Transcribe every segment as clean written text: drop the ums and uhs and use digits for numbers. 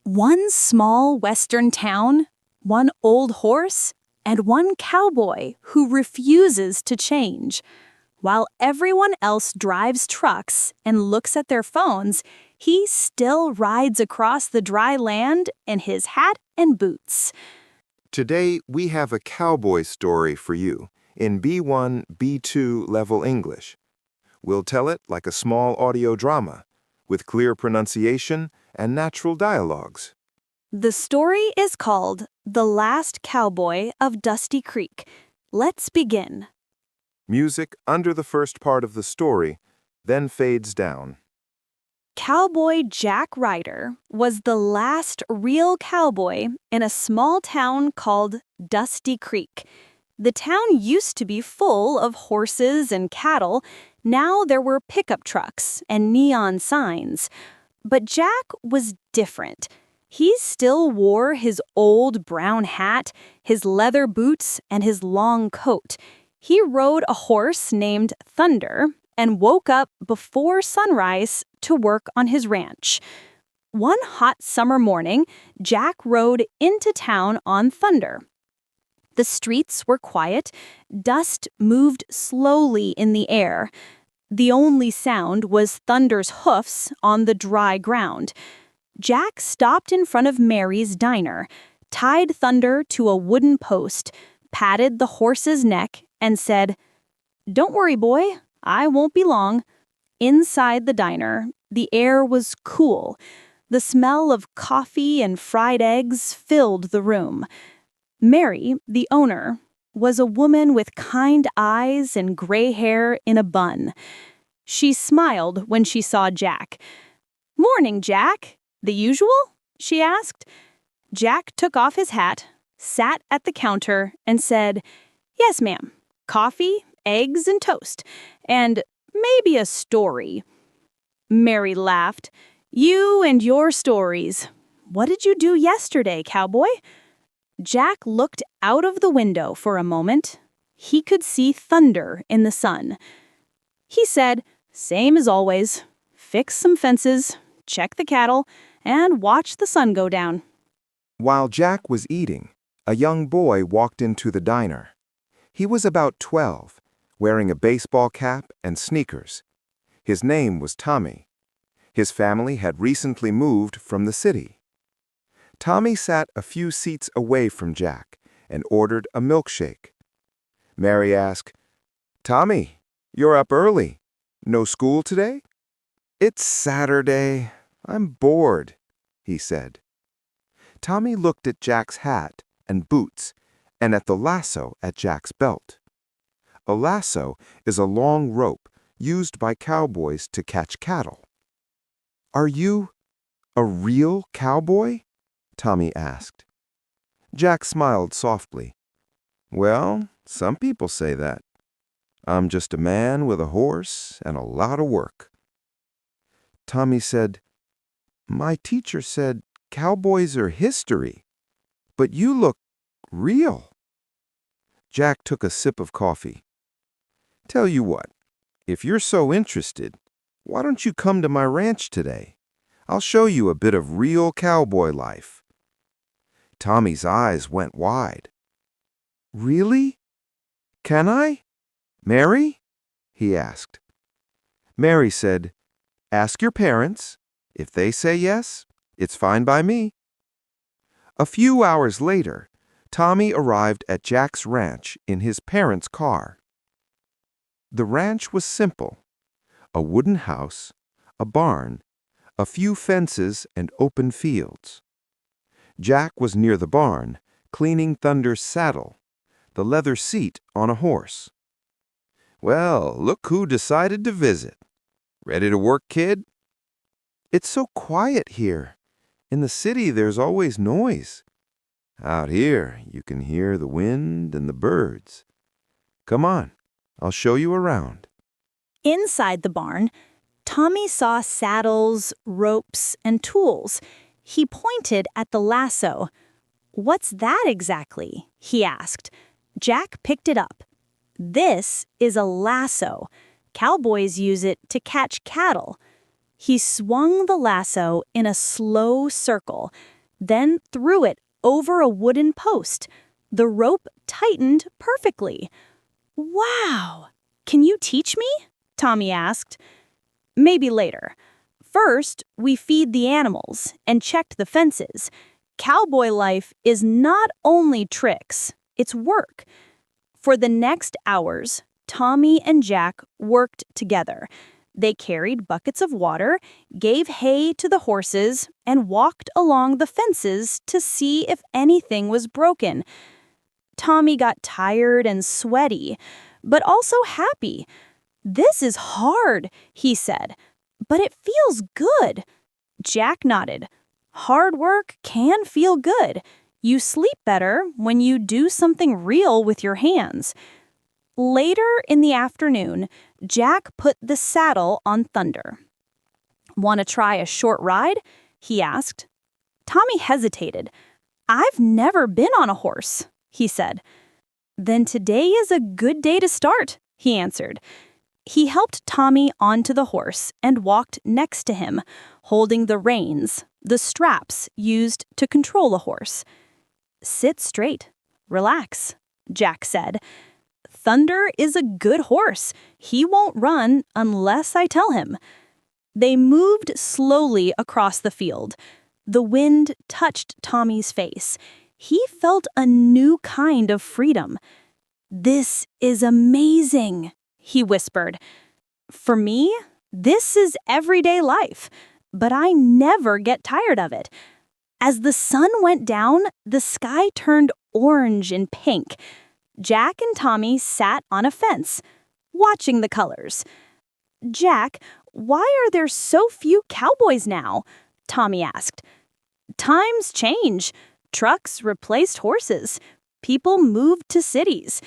One small western town, one old horse, and one cowboy who refuses to change. While everyone else drives trucks and looks at their phones, he still rides across the dry land in his hat and boots. Today, we have a cowboy story for you in B1, B2 level English. We'll tell it like a small audio drama, with clear pronunciation and natural dialogues. The story is called The Last Cowboy of Dusty Creek. Let's begin. Music under the first part of the story, then fades down. Cowboy Jack Ryder was the last real cowboy in a small town called Dusty Creek. The town used to be full of horses and cattle. Now there were pickup trucks and neon signs. But Jack was different. He still wore his old brown hat, his leather boots, and his long coat. He rode a horse named Thunder and woke up before sunrise to work on his ranch. One hot summer morning, Jack rode into town on Thunder. The streets were quiet. Dust moved slowly in the air. The only sound was Thunder's hoofs on the dry ground. Jack stopped in front of Mary's diner, tied Thunder to a wooden post, patted the horse's neck, and said, "Don't worry, boy, I won't be long." Inside the diner, the air was cool. The smell of coffee and fried eggs filled the room. Mary, the owner, was a woman with kind eyes and gray hair in a bun. She smiled when she saw Jack. "Morning, Jack. The usual?" she asked. Jack took off his hat, sat at the counter, and said, "Yes, ma'am. Coffee, eggs, and toast. And maybe a story." Mary laughed. "You and your stories. What did you do yesterday, cowboy?" Jack looked out of the window for a moment. He could see Thunder in the sun. He said, "Same as always. Fix some fences, check the cattle, and watch the sun go down." While Jack was eating, a young boy walked into the diner. He was about 12, wearing a baseball cap and sneakers. His name was Tommy. His family had recently moved from the city. Tommy sat a few seats away from Jack and ordered a milkshake. Mary asked, "Tommy, you're up early. No school today?" "It's Saturday. I'm bored," he said. Tommy looked at Jack's hat and boots and at the lasso at Jack's belt. A lasso is a long rope used by cowboys to catch cattle. "Are you a real cowboy?" Tommy asked. Jack smiled softly. "Well, some people say that. I'm just a man with a horse and a lot of work." Tommy said, "My teacher said cowboys are history, but you look real." Jack took a sip of coffee. "Tell you what, if you're so interested, why don't you come to my ranch today? I'll show you a bit of real cowboy life." Tommy's eyes went wide. "Really? Can I? Mary?" he asked. Mary said, "Ask your parents. If they say yes, it's fine by me." A few hours later, Tommy arrived at Jack's ranch in his parents' car. The ranch was simple: a wooden house, a barn, a few fences, and open fields. Jack was near the barn, cleaning Thunder's saddle, the leather seat on a horse. "Well, look who decided to visit. Ready to work, kid?" "It's so quiet here. In the city, there's always noise." "Out here, you can hear the wind and the birds. Come on, I'll show you around." Inside the barn, Tommy saw saddles, ropes, and tools. He pointed at the lasso. "What's that exactly?" he asked. Jack picked it up. "This is a lasso. Cowboys use it to catch cattle." He swung the lasso in a slow circle. then threw it over a wooden post. The rope tightened perfectly. Wow! Can you teach me? Tommy asked. Maybe later. First, we feed the animals and checked the fences. Cowboy life is not only tricks, it's work. For the next hours, Tommy and Jack worked together. They carried buckets of water, gave hay to the horses, and walked along the fences to see if anything was broken. Tommy got tired and sweaty, but also happy. "This is hard," he said, "but it feels good." Jack nodded. Hard work can feel good. You sleep better when you do something real with your hands. Later in the afternoon, Jack put the saddle on Thunder. "Want to try a short ride?" he asked. Tommy hesitated. "I've never been on a horse," he said. "Then today is a good day to start," he answered. He helped Tommy onto the horse and walked next to him, holding the reins, the straps used to control a horse. "Sit straight. Relax," Jack said. "Thunder is a good horse. He won't run unless I tell him." They moved slowly across the field. The wind touched Tommy's face. He felt a new kind of freedom. "This is amazing," he whispered. "For me, this is everyday life, but I never get tired of it." As the sun went down, the sky turned orange and pink. Jack and Tommy sat on a fence, watching the colors. "Jack, why are there so few cowboys now?" Tommy asked. "Times change. Trucks replaced horses. People moved to cities.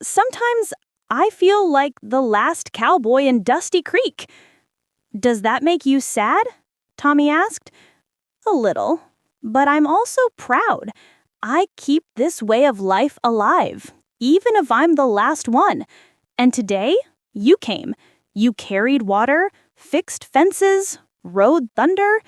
Sometimes I feel like the last cowboy in Dusty Creek." "Does that make you sad?" Tommy asked. "A little, but I'm also proud. I keep this way of life alive, even if I'm the last one. And today, you came. You carried water, fixed fences, rode Thunder.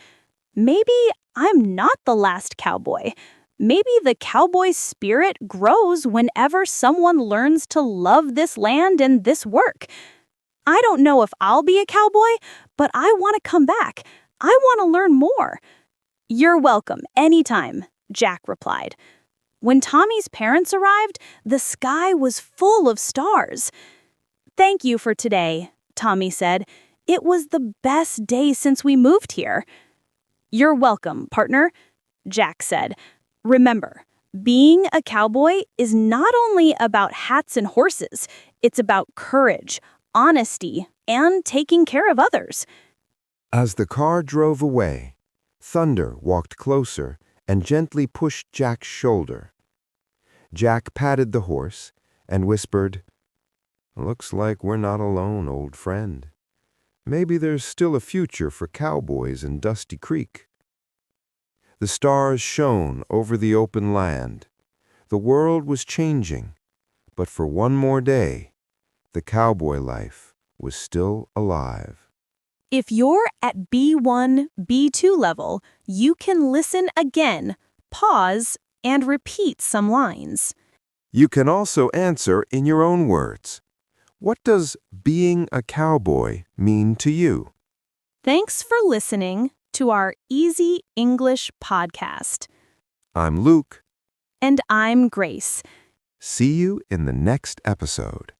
Maybe I'm not the last cowboy. Maybe the cowboy spirit grows whenever someone learns to love this land and this work. I don't know if I'll be a cowboy, but I want to come back. I want to learn more." "You're welcome anytime," Jack replied. When Tommy's parents arrived, the sky was full of stars. "Thank you for today," Tommy said. "It was the best day since we moved here." "You're welcome, partner," Jack said. "Remember, being a cowboy is not only about hats and horses, it's about courage, honesty, and taking care of others." As the car drove away, Thunder walked closer and gently pushed Jack's shoulder. Jack patted the horse and whispered, "Looks like we're not alone, old friend. Maybe there's still a future for cowboys in Dusty Creek." The stars shone over the open land. The world was changing, but for one more day, the cowboy life was still alive. If you're at B1, B2 level, you can listen again, pause, and repeat some lines. You can also answer in your own words. What does being a cowboy mean to you? Thanks for listening to our Easy English podcast. I'm Luke. And I'm Grace. See you in the next episode.